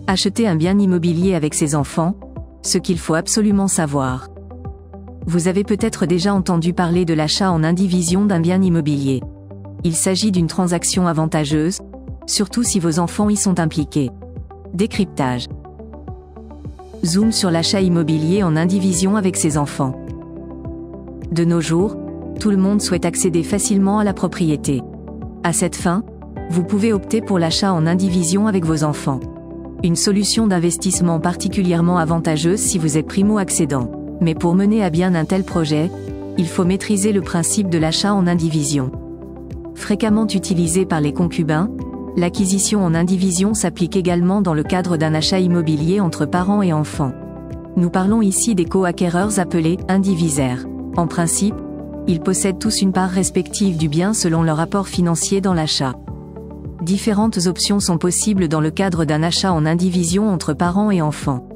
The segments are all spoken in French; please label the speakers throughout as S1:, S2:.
S1: Acheter un bien immobilier avec ses enfants, ce qu'il faut absolument savoir. Vous avez peut-être déjà entendu parler de l'achat en indivision d'un bien immobilier. Il s'agit d'une transaction avantageuse, surtout si vos enfants y sont impliqués. Décryptage. Zoom sur l'achat immobilier en indivision avec ses enfants. De nos jours, tout le monde souhaite accéder facilement à la propriété. À cette fin, vous pouvez opter pour l'achat en indivision avec vos enfants. Une solution d'investissement particulièrement avantageuse si vous êtes primo-accédant. Mais pour mener à bien un tel projet, il faut maîtriser le principe de l'achat en indivision. Fréquemment utilisé par les concubins, l'acquisition en indivision s'applique également dans le cadre d'un achat immobilier entre parents et enfants. Nous parlons ici des co-acquéreurs appelés indivisaires. En principe, ils possèdent tous une part respective du bien selon leur apport financier dans l'achat. Différentes options sont possibles dans le cadre d'un achat en indivision entre parents et enfants.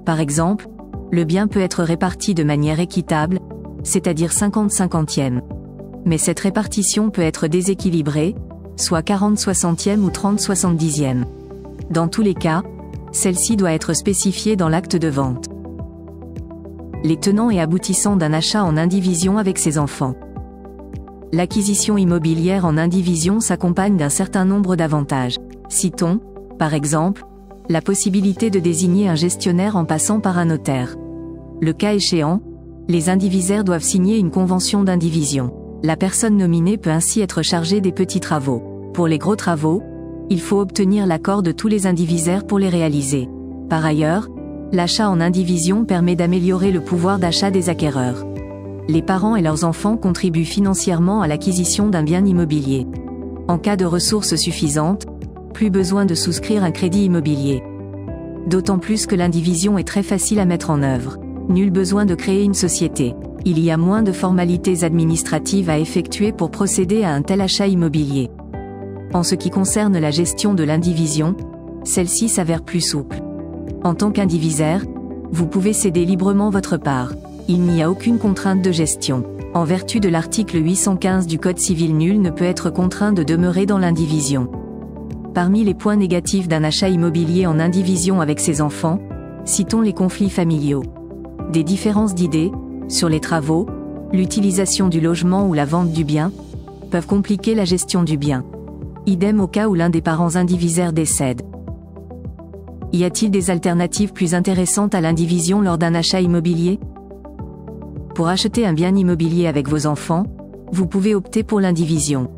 S1: Par exemple, le bien peut être réparti de manière équitable, c'est-à-dire 50-50e. Mais cette répartition peut être déséquilibrée, soit 40-60e ou 30-70e. Dans tous les cas, celle-ci doit être spécifiée dans l'acte de vente. Les tenants et aboutissants d'un achat en indivision avec ses enfants. L'acquisition immobilière en indivision s'accompagne d'un certain nombre d'avantages. Citons, par exemple, la possibilité de désigner un gestionnaire en passant par un notaire. Le cas échéant, les indivisaires doivent signer une convention d'indivision. La personne nominée peut ainsi être chargée des petits travaux. Pour les gros travaux, il faut obtenir l'accord de tous les indivisaires pour les réaliser. Par ailleurs, l'achat en indivision permet d'améliorer le pouvoir d'achat des acquéreurs. Les parents et leurs enfants contribuent financièrement à l'acquisition d'un bien immobilier. En cas de ressources suffisantes, plus besoin de souscrire un crédit immobilier. D'autant plus que l'indivision est très facile à mettre en œuvre. Nul besoin de créer une société. Il y a moins de formalités administratives à effectuer pour procéder à un tel achat immobilier. En ce qui concerne la gestion de l'indivision, celle-ci s'avère plus souple. En tant qu'indivisaire, vous pouvez céder librement votre part. Il n'y a aucune contrainte de gestion. En vertu de l'article 815 du Code civil, nul ne peut être contraint de demeurer dans l'indivision. Parmi les points négatifs d'un achat immobilier en indivision avec ses enfants, citons les conflits familiaux. Des différences d'idées, sur les travaux, l'utilisation du logement ou la vente du bien, peuvent compliquer la gestion du bien. Idem au cas où l'un des parents indivisaires décède. Y a-t-il des alternatives plus intéressantes à l'indivision lors d'un achat immobilier ? Pour acheter un bien immobilier avec vos enfants, vous pouvez opter pour l'indivision.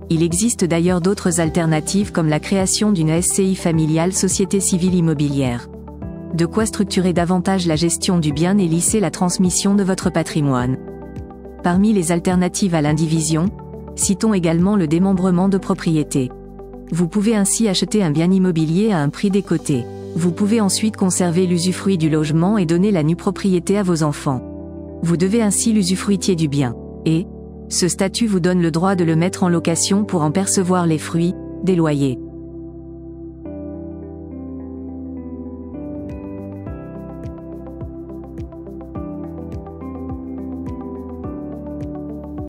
S1: Il existe d'ailleurs d'autres alternatives comme la création d'une SCI familiale, société civile immobilière. De quoi structurer davantage la gestion du bien et lisser la transmission de votre patrimoine. Parmi les alternatives à l'indivision, citons également le démembrement de propriété. Vous pouvez ainsi acheter un bien immobilier à un prix décoté. Vous pouvez ensuite conserver l'usufruit du logement et donner la nue propriété à vos enfants. Vous devez ainsi l'usufruitier du bien, et ce statut vous donne le droit de le mettre en location pour en percevoir les fruits, des loyers.